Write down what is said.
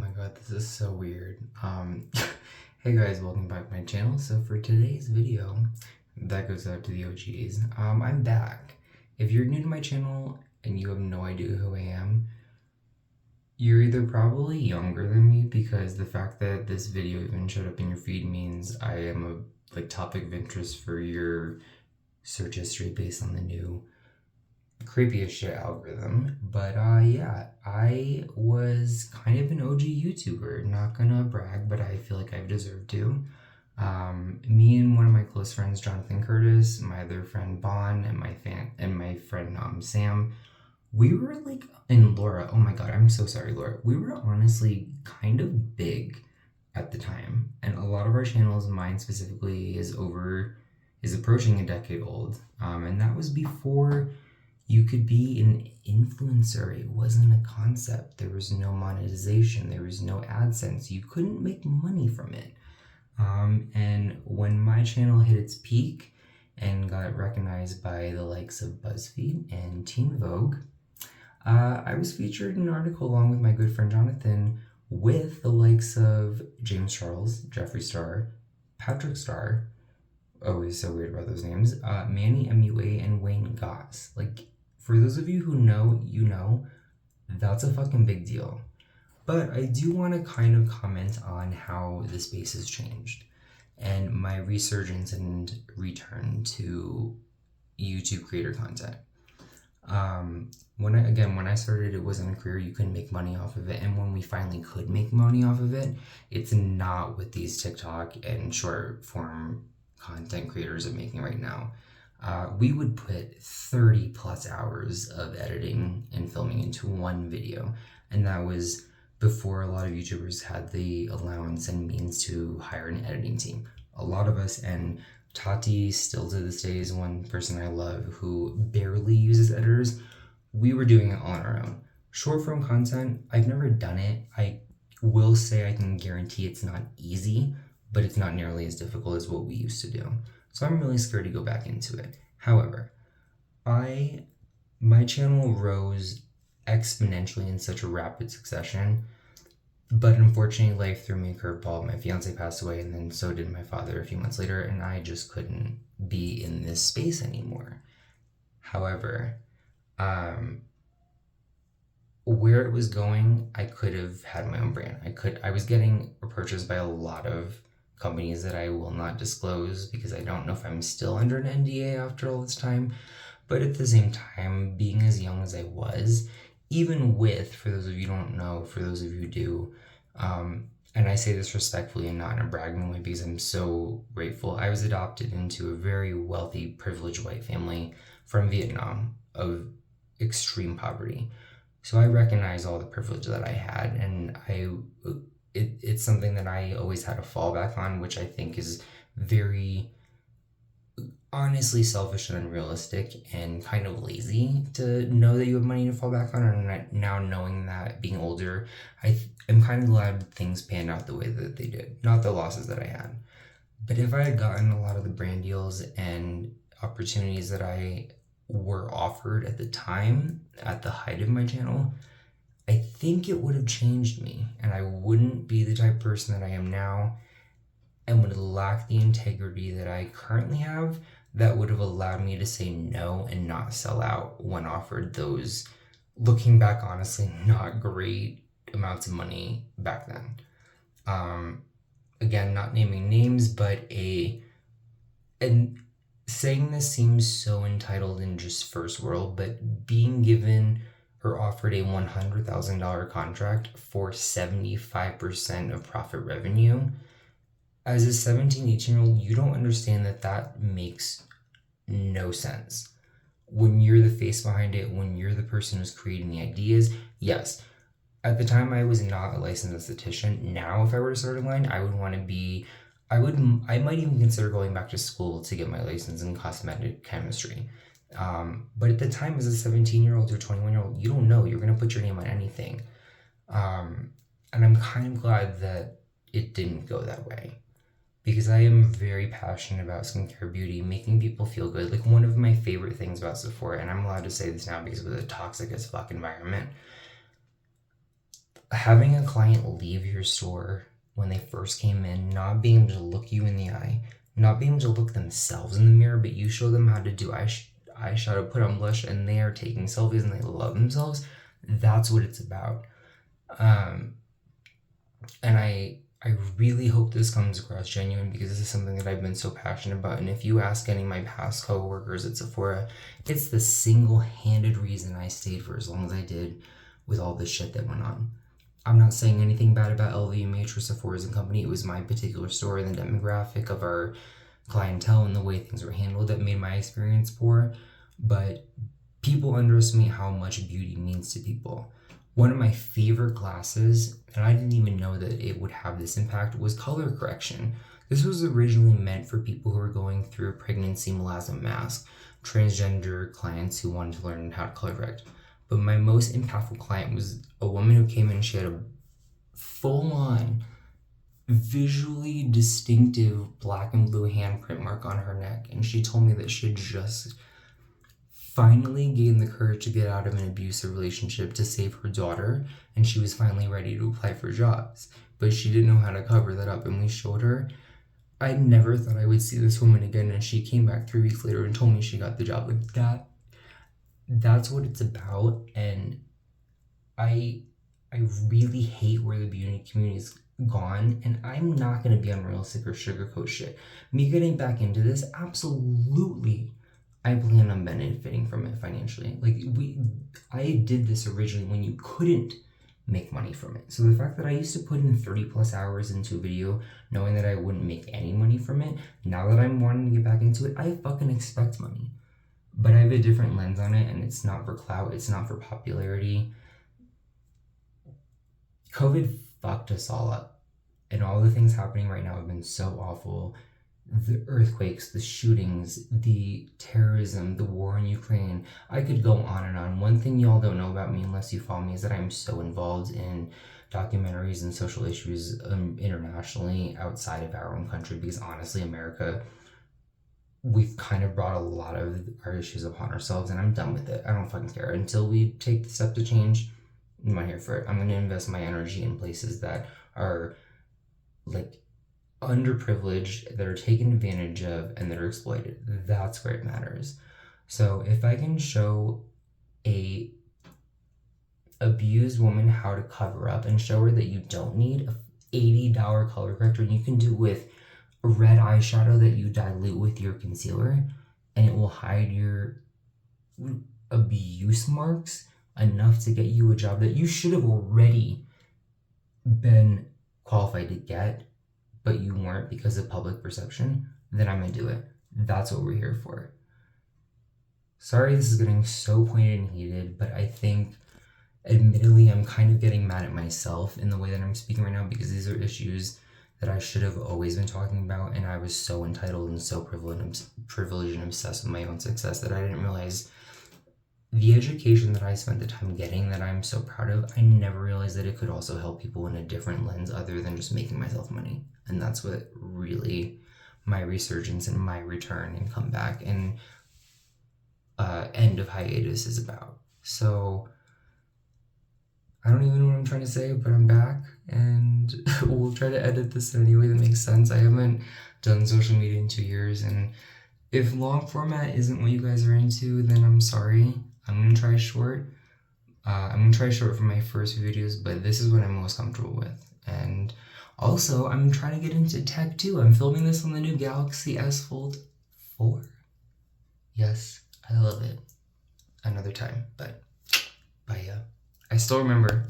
my god, this is so weird. Hey guys, welcome back to my channel. So for today's video, that goes out to the OGs, I'm back. If you're new to my channel and you have no idea who I am, you're either probably younger than me because the fact that this video even showed up in your feed means I am a topic of interest for your search history based on the new creepy as shit algorithm. But yeah, I was kind of an OG YouTuber. Not gonna brag, but I feel like I've deserved to. Me and one of my close friends, Jonathan Curtis, my other friend Bon, and my friend Sam, we were and Laura. Oh my god, I'm so sorry, Laura. We were honestly kind of big at the time, and a lot of our channels, mine specifically, is approaching a decade old. And that was before you could be an influencer. It wasn't a concept. There was no monetization. There was no AdSense. You couldn't make money from it. And when my channel hit its peak and got recognized by the likes of BuzzFeed and Teen Vogue, I was featured in an article along with my good friend Jonathan with the likes of James Charles, Jeffree Star, Patrick Star, always so weird about those names, Manny MUA, and Wayne Goss. For those of you who know, you know, that's a fucking big deal. But I do want to kind of comment on how the space has changed and my resurgence and return to YouTube creator content. When I started, it wasn't a career. You couldn't make money off of it. And when we finally could make money off of it, it's not what these TikTok and short form content creators are making right now. We would put 30 plus hours of editing and filming into one video. And that was before a lot of YouTubers had the allowance and means to hire an editing team. A lot of us, and Tati still to this day is one person I love who barely uses editors. We were doing it on our own. Short form content, I've never done it. I will say I can guarantee it's not easy, but it's not nearly as difficult as what we used to do. So I'm really scared to go back into it. However, my channel rose exponentially in such a rapid succession, but unfortunately life threw me a curveball. My fiance passed away, and then so did my father a few months later, and I just couldn't be in this space anymore. However, where it was going, I could have had my own brand. I was getting purchased by a lot of companies that I will not disclose because I don't know if I'm still under an NDA after all this time. But at the same time, being as young as I was, even with, for those of you who don't know, for those of you who do, and I say this respectfully and not in a bragging way because I'm so grateful, I was adopted into a very wealthy, privileged white family from Vietnam of extreme poverty. So I recognize all the privilege that I had, and it's something that I always had a fallback on, which I think is very honestly selfish and unrealistic and kind of lazy to know that you have money to fall back on. And now knowing that, being older, I'm kind of glad things panned out the way that they did, not the losses that I had. But if I had gotten a lot of the brand deals and opportunities that I were offered at the time, at the height of my channel, I think it would have changed me, and I wouldn't be the type of person that I am now, and would lack the integrity that I currently have that would have allowed me to say no and not sell out when offered those, looking back honestly, not great amounts of money back then. Again, not naming names, but and saying this seems so entitled and just first world, but being given or offered a $100,000 contract for 75% of profit revenue, as a 17, 18-year-old, you don't understand that makes no sense. When you're the face behind it, when you're the person who's creating the ideas, yes. At the time, I was not a licensed esthetician. Now, if I were to start a line, I would want to be, I might even consider going back to school to get my license in cosmetic chemistry. But at the time, as a 17-year-old or 21-year-old, you don't know. You're going to put your name on anything. And I'm kind of glad that it didn't go that way, because I am very passionate about skincare, beauty, making people feel good. One of my favorite things about Sephora, and I'm allowed to say this now because it was a toxic as fuck environment, having a client leave your store when they first came in, not being able to look you in the eye, not being able to look themselves in the mirror, but you show them how to do eyeshadow, put on blush, and they are taking selfies and they love themselves. That's what it's about. And I really hope this comes across genuine, because this is something that I've been so passionate about. And if you ask any of my past co-workers at Sephora, it's the single-handed reason I stayed for as long as I did with all this shit that went on. I'm not saying anything bad about LVMH or Sephora as a company. It was my particular store and the demographic of our clientele and the way things were handled that made my experience poor. But people underestimate how much beauty means to people. One of my favorite classes, and I didn't even know that it would have this impact, was color correction. This was originally meant for people who were going through a pregnancy melasma mask, transgender clients who wanted to learn how to color correct. But my most impactful client was a woman who came in and she had a full-on, visually distinctive black and blue handprint mark on her neck. And she told me that she had just finally gained the courage to get out of an abusive relationship to save her daughter, and she was finally ready to apply for jobs. But she didn't know how to cover that up, and we showed her. I never thought I would see this woman again, and she came back 3 weeks later and told me she got the job. Like that. That's what it's about. And I really hate where the beauty community's gone, and I'm not going to be unrealistic or sugarcoat shit. Me getting back into this, absolutely, I plan on benefiting from it financially. Like, I did this originally when you couldn't make money from it. So the fact that I used to put in 30 plus hours into a video knowing that I wouldn't make any money from it, now that I'm wanting to get back into it, I fucking expect money. But I have a different lens on it, and it's not for clout, it's not for popularity. COVID fucked us all up, and all the things happening right now have been so awful. The earthquakes, the shootings, the terrorism, the war in Ukraine. I could go on and on. One thing y'all don't know about me unless you follow me is that I'm so involved in documentaries and social issues internationally outside of our own country, because honestly, America, we've kind of brought a lot of our issues upon ourselves, and I'm done with it. I don't fucking care. Until we take the step to change, I'm not here for it. I'm going to invest my energy in places that are like underprivileged, that are taken advantage of, and that are exploited. That's where it matters. So if I can show a abused woman how to cover up and show her that you don't need a $80 color corrector, and you can do with red eyeshadow that you dilute with your concealer, and it will hide your abuse marks enough to get you a job that you should have already been qualified to get, but you weren't because of public perception, then I'm gonna do it. That's what we're here for. Sorry this is getting so pointed and heated, but I think, admittedly, I'm kind of getting mad at myself in the way that I'm speaking right now, because these are issues that I should have always been talking about, and I was so entitled and so privileged and obsessed with my own success that I didn't realize the education that I spent the time getting, that I'm so proud of. I never realized that it could also help people in a different lens other than just making myself money. And that's what really my resurgence and my return and comeback and end of hiatus is about. So I don't even know what I'm trying to say, but I'm back, and we'll try to edit this in any way that makes sense. I haven't done social media in 2 years, and if long format isn't what you guys are into, then I'm sorry. I'm gonna try short. I'm gonna try short for my first few videos, but this is what I'm most comfortable with. And also, I'm trying to get into tech too. I'm filming this on the new Galaxy S Fold 4. Yes, I love it. Another time, but I still remember.